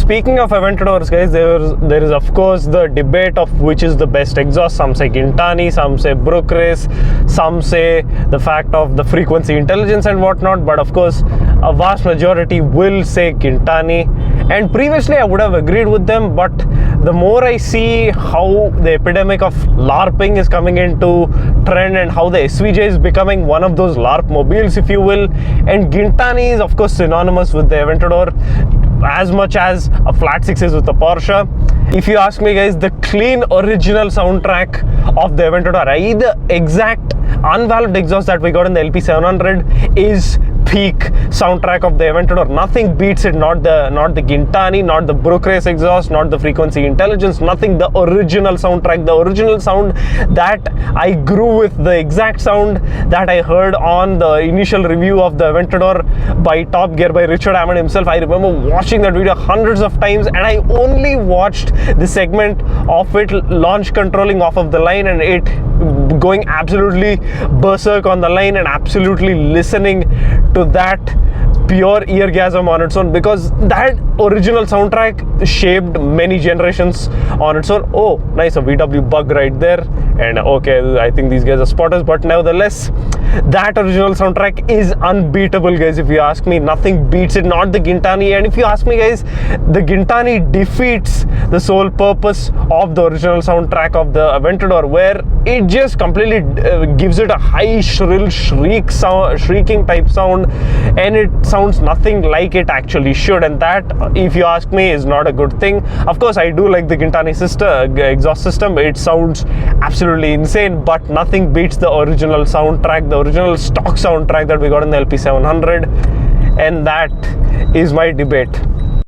speaking of Aventadors, guys, there is of course the debate of which is the best exhaust. Some say Gintani, some say Brook Race, some say the fact of the frequency intelligence and whatnot, but of course a vast majority will say Gintani. And previously I would have agreed with them, but the more I see how the epidemic of LARPing is coming into trend and how the SVJ is becoming one of those LARP mobiles, if you will, and Gintani is of course synonymous with the Aventador as much as a flat 6 is with the Porsche. If you ask me, guys, the clean original soundtrack of the Aventador, i.e. the exact unvalved exhaust that we got in the LP700, is peak soundtrack of the Aventador. Nothing beats it. Not the Gintani, not the Brook Race exhaust, not the frequency intelligence, nothing. The original soundtrack, the original sound that I grew with, the exact sound that I heard on the initial review of the Aventador by Top Gear by Richard Hammond himself. I remember watching that video hundreds of times, and I only watched the segment of it launch controlling off of the line and it going absolutely berserk on the line and absolutely listening to that pure eargasm on its own, because that original soundtrack shaped many generations on its own. Oh, nice, a VW bug right there. And okay, I think these guys are spotters, but nevertheless, that original soundtrack is unbeatable, guys. If you ask me, nothing beats it, not the Gintani. And if you ask me, guys, the Gintani defeats the sole purpose of the original soundtrack of the Aventador, where it just completely gives it a high shrill shrieking type sound, and it sounds nothing like it actually should. And that, if you ask me, is not a good thing. Of course, I do like the Gintani exhaust system. It sounds absolutely insane, but nothing beats the original soundtrack, the original stock soundtrack that we got in the LP700. And that is my debate.